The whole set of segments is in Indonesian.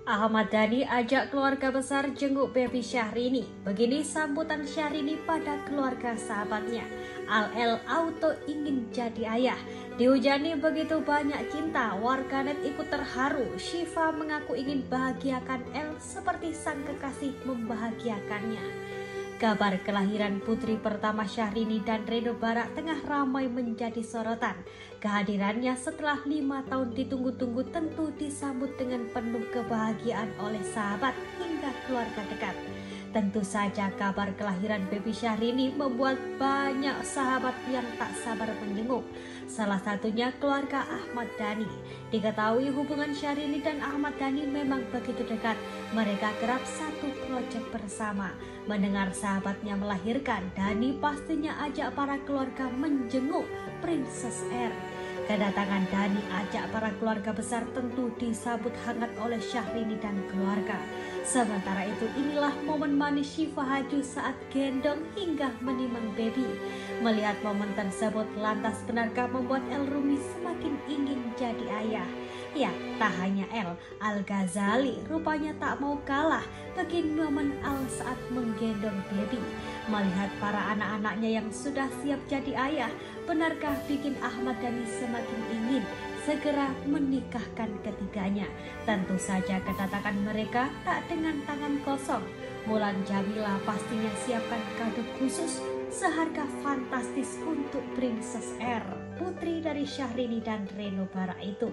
Ahmad Dhani ajak keluarga besar jenguk baby Syahrini. Begini sambutan Syahrini pada keluarga sahabatnya. Al Auto ingin jadi ayah. Dihujani begitu banyak cinta, warganet ikut terharu. Syifa mengaku ingin bahagiakan El seperti sang kekasih membahagiakannya. Kabar kelahiran putri pertama Syahrini dan Reno Barak tengah ramai menjadi sorotan. Kehadirannya setelah 5 tahun ditunggu-tunggu tentu disambut dengan penuh kebahagiaan oleh sahabat hingga keluarga dekat. Tentu saja kabar kelahiran baby Syahrini membuat banyak sahabat yang tak sabar menjenguk. Salah satunya keluarga Ahmad Dhani. Diketahui hubungan Syahrini dan Ahmad Dhani memang begitu dekat. Mereka kerap satu proyek bersama. Mendengar sahabatnya melahirkan, Dhani pastinya ajak para keluarga menjenguk Princess Air. Kedatangan Dhani ajak para keluarga besar tentu disambut hangat oleh Syahrini dan keluarga. Sementara itu inilah momen manis Syifa Haju saat gendong hingga menimang baby. Melihat momen tersebut lantas benarkah membuat El Rumi semakin ingin jadi ayah? Ya, tak hanya El, Al-Ghazali rupanya tak mau kalah bagi momen Al saat menggendong baby. Melihat para anak-anaknya yang sudah siap jadi ayah, benarkah bikin Ahmad Dhani semakin ingin segera menikahkan ketiganya? Tentu saja kedatangan mereka tak dengan tangan kosong. Mulan Jamila pastinya siapkan kado khusus seharga fantastis untuk Princess Air, putri dari Syahrini dan Reno Barak itu.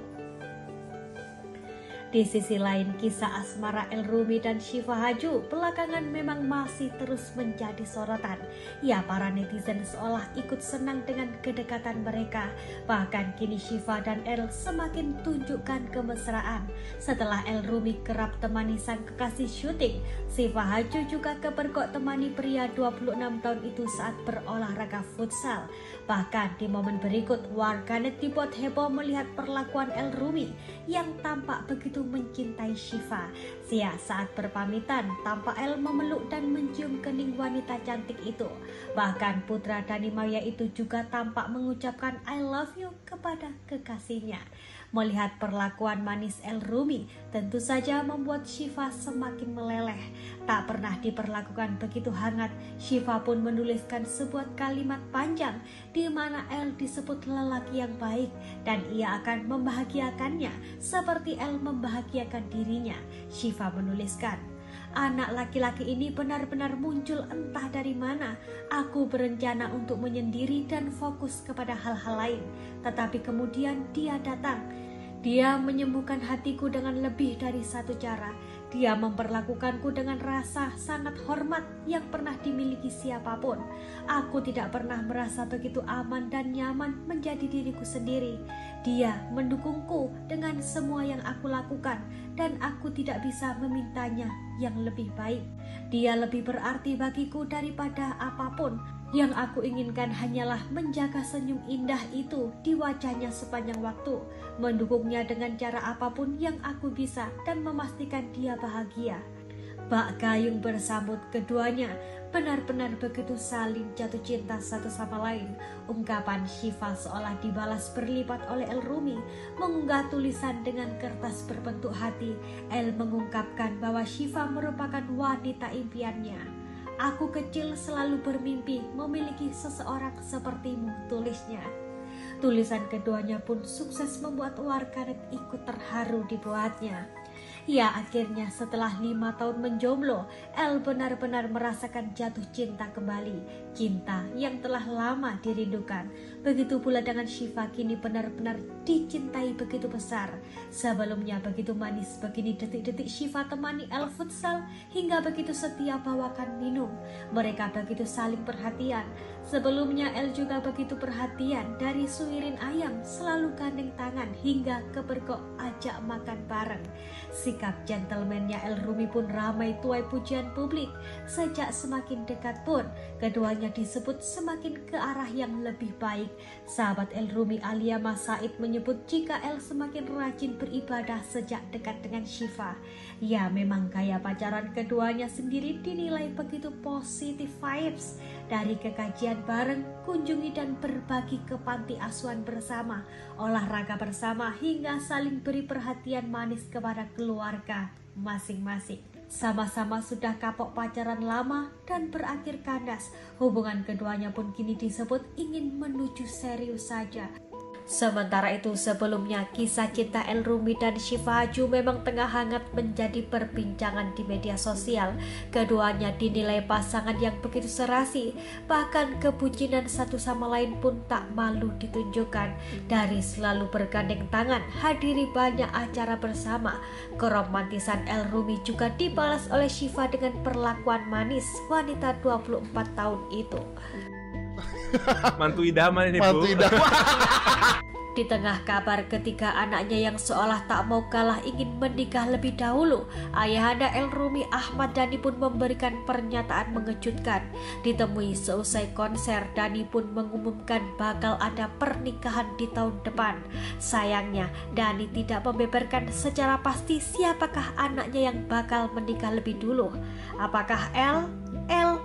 Di sisi lain, kisah asmara El Rumi dan Syifa Haju belakangan memang masih terus menjadi sorotan. Ya, para netizen seolah ikut senang dengan kedekatan mereka. Bahkan kini Syifa dan El semakin tunjukkan kemesraan. Setelah El Rumi kerap temani sang kekasih syuting, Syifa Haju juga kepergok temani pria 26 tahun itu saat berolahraga futsal. Bahkan di momen berikut, warganet dibuat heboh melihat perlakuan El Rumi yang tampak begitu mencintai Syifa. Saat berpamitan, tampak El memeluk dan mencium kening wanita cantik itu. Bahkan putra Dhani Maya itu juga tampak mengucapkan I love you kepada kekasihnya. Melihat perlakuan manis El Rumi, tentu saja membuat Syifa semakin meleleh. Tak pernah diperlakukan begitu hangat, Syifa pun menuliskan sebuah kalimat panjang di mana El disebut lelaki yang baik dan ia akan membahagiakannya seperti El membahagiakan dirinya. Syifa menuliskan, anak laki-laki ini benar-benar muncul entah dari mana. Aku berencana untuk menyendiri dan fokus kepada hal-hal lain. Tetapi kemudian dia datang. Dia menyembuhkan hatiku dengan lebih dari satu cara. Dia memperlakukanku dengan rasa sangat hormat yang pernah dimiliki siapapun. Aku tidak pernah merasa begitu aman dan nyaman menjadi diriku sendiri. Dia mendukungku dengan semua yang aku lakukan dan aku tidak bisa memintanya yang lebih baik. Dia lebih berarti bagiku daripada apapun. Yang aku inginkan hanyalah menjaga senyum indah itu di wajahnya sepanjang waktu, mendukungnya dengan cara apapun yang aku bisa dan memastikan dia bahagia. Bak Gayung bersambut keduanya benar-benar begitu saling jatuh cinta satu sama lain. Ungkapan Syifa seolah dibalas berlipat oleh El Rumi mengunggah tulisan dengan kertas berbentuk hati. El mengungkapkan bahwa Syifa merupakan wanita impiannya. Aku kecil selalu bermimpi memiliki seseorang sepertimu, tulisnya. Tulisan keduanya pun sukses membuat warganet ikut terharu dibuatnya. Ya, akhirnya setelah 5 tahun menjomblo, El benar-benar merasakan jatuh cinta kembali. Cinta yang telah lama dirindukan. Begitu pula dengan Syifa, kini benar-benar dicintai begitu besar. Sebelumnya begitu manis, begini detik-detik Syifa temani El futsal hingga begitu setia bawakan minum. Mereka begitu saling perhatian. Sebelumnya El juga begitu perhatian, dari suirin ayam selalu gandeng tangan hingga kepergok ajak makan bareng. Sikap gentlemannya El Rumi pun ramai tuai pujian publik. Sejak semakin dekat pun keduanya disebut semakin ke arah yang lebih baik. Sahabat El Rumi Alia Mas Said menyebut jika El semakin rajin beribadah sejak dekat dengan Syifa. Ya, memang gaya pacaran keduanya sendiri dinilai begitu positif vibes. Dari kekajian bareng, kunjungi dan berbagi ke panti asuhan bersama, olahraga bersama, hingga saling beri perhatian manis kepada keluarga masing-masing. Sama-sama sudah kapok pacaran lama dan berakhir kandas. Hubungan keduanya pun kini disebut ingin menuju serius saja. Sementara itu sebelumnya kisah cinta El Rumi dan Syifa Haju memang tengah hangat menjadi perbincangan di media sosial. Keduanya dinilai pasangan yang begitu serasi, bahkan kebucinan satu sama lain pun tak malu ditunjukkan. Dari selalu bergandeng tangan, hadiri banyak acara bersama, keromantisan El Rumi juga dibalas oleh Syifa dengan perlakuan manis wanita 24 tahun itu. Mantu idaman ini, Mantu Bu. idaman. Di tengah kabar ketiga anaknya yang seolah tak mau kalah ingin menikah lebih dahulu, ayahanda El Rumi Ahmad Dhani pun memberikan pernyataan mengejutkan. Ditemui seusai konser, Dhani pun mengumumkan bakal ada pernikahan di tahun depan. Sayangnya, Dhani tidak membeberkan secara pasti siapakah anaknya yang bakal menikah lebih dulu. Apakah El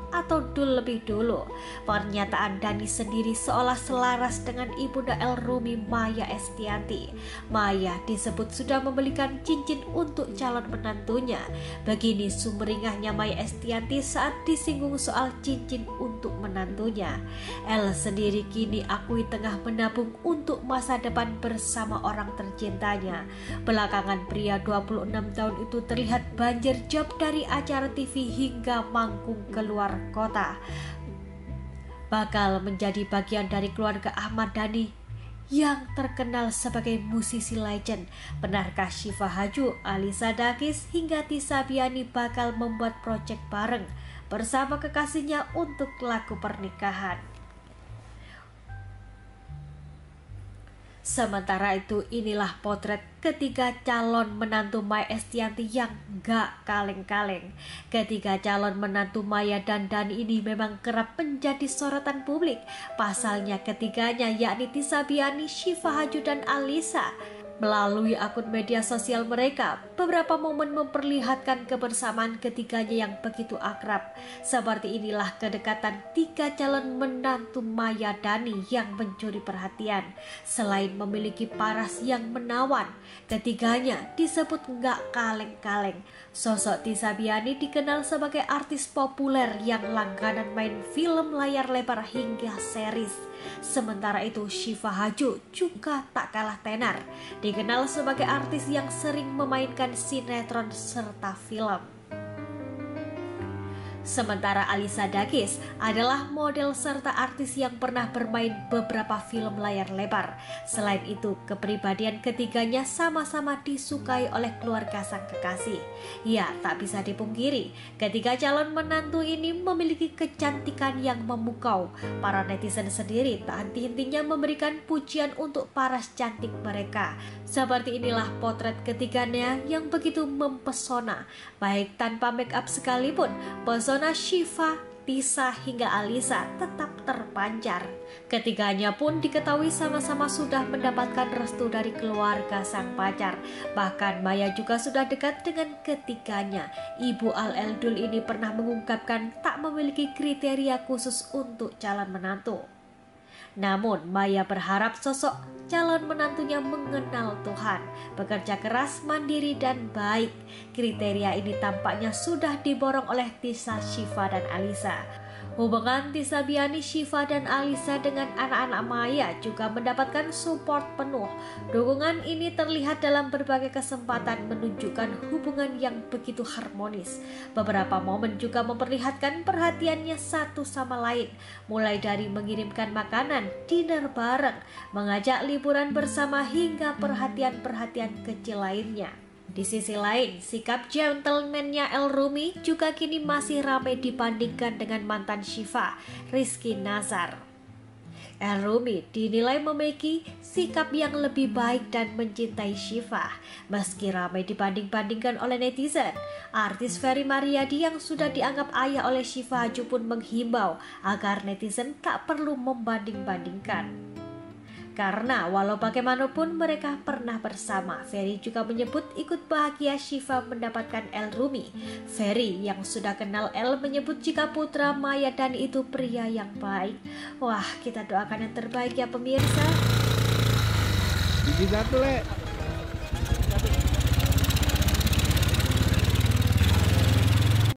atau Dul lebih dulu? Pernyataan Dhani sendiri seolah selaras dengan ibunda El Rumi, Maya Estianty. Maya disebut sudah membelikan cincin untuk calon menantunya. Begini sumringahnya Maya Estianty saat disinggung soal cincin untuk menantunya. El sendiri kini akui tengah menabung untuk masa depan bersama orang tercintanya. Belakangan pria 26 tahun itu terlihat banjir job dari acara TV hingga manggung keluar kota. Bakal menjadi bagian dari keluarga Ahmad Dhani yang terkenal sebagai musisi legend. Benarkah Syifa Haju, Alisa Dakis hingga Tisa Biani bakal membuat proyek bareng bersama kekasihnya untuk laku pernikahan? Sementara itu inilah potret ketiga calon menantu Maya Estianty yang gak kaleng-kaleng. Ketiga calon menantu Maya dan Dhani ini memang kerap menjadi sorotan publik. Pasalnya ketiganya yakni Tisa Biani, Syifa Haju dan Alisa, melalui akun media sosial mereka, beberapa momen memperlihatkan kebersamaan ketiganya yang begitu akrab. Seperti inilah kedekatan tiga calon menantu Maya Dhani yang mencuri perhatian. Selain memiliki paras yang menawan, ketiganya disebut nggak kaleng-kaleng. Sosok Tisa Biani dikenal sebagai artis populer yang langganan main film layar lebar hingga series. Sementara itu Syifa Haju juga tak kalah tenar, dikenal sebagai artis yang sering memainkan sinetron serta film. Sementara Alisa Dakis adalah model serta artis yang pernah bermain beberapa film layar lebar. Selain itu, kepribadian ketiganya sama-sama disukai oleh keluarga sang kekasih. Ya, tak bisa dipungkiri, ketiga calon menantu ini memiliki kecantikan yang memukau. Para netizen sendiri tak henti-hentinya memberikan pujian untuk paras cantik mereka. Seperti inilah potret ketiganya yang begitu mempesona. Baik tanpa make up sekalipun, pesona Syifa, Tisa hingga Alisa tetap terpancar. Ketiganya pun diketahui sama-sama sudah mendapatkan restu dari keluarga sang pacar. Bahkan Maya juga sudah dekat dengan ketiganya. Ibu Al-Eldul ini pernah mengungkapkan tak memiliki kriteria khusus untuk calon menantu. Namun Maya berharap sosok calon menantunya mengenal Tuhan, bekerja keras, mandiri dan baik. Kriteria ini tampaknya sudah diborong oleh Tisa, Syifa dan Alisa. Hubungan Tisa Biani, Syifa dan Alisa dengan anak-anak Maya juga mendapatkan support penuh. Dukungan ini terlihat dalam berbagai kesempatan menunjukkan hubungan yang begitu harmonis. Beberapa momen juga memperlihatkan perhatiannya satu sama lain, mulai dari mengirimkan makanan, dinner bareng, mengajak liburan bersama hingga perhatian-perhatian kecil lainnya. Di sisi lain, sikap gentleman-nya El Rumi juga kini masih ramai dibandingkan dengan mantan Syifa, Rizky Nazar. El Rumi dinilai memiliki sikap yang lebih baik dan mencintai Syifa. Meski ramai dibanding-bandingkan oleh netizen, artis Ferry Mariadi yang sudah dianggap ayah oleh Syifa Haju pun menghimbau agar netizen tak perlu membanding-bandingkan. Karena walau bagaimanapun mereka pernah bersama. Ferry juga menyebut ikut bahagia Syifa mendapatkan El Rumi. Ferry yang sudah kenal El menyebut jika putra Maya Dhani itu pria yang baik. Wah, kita doakan yang terbaik ya pemirsa. Gigi satu, Le.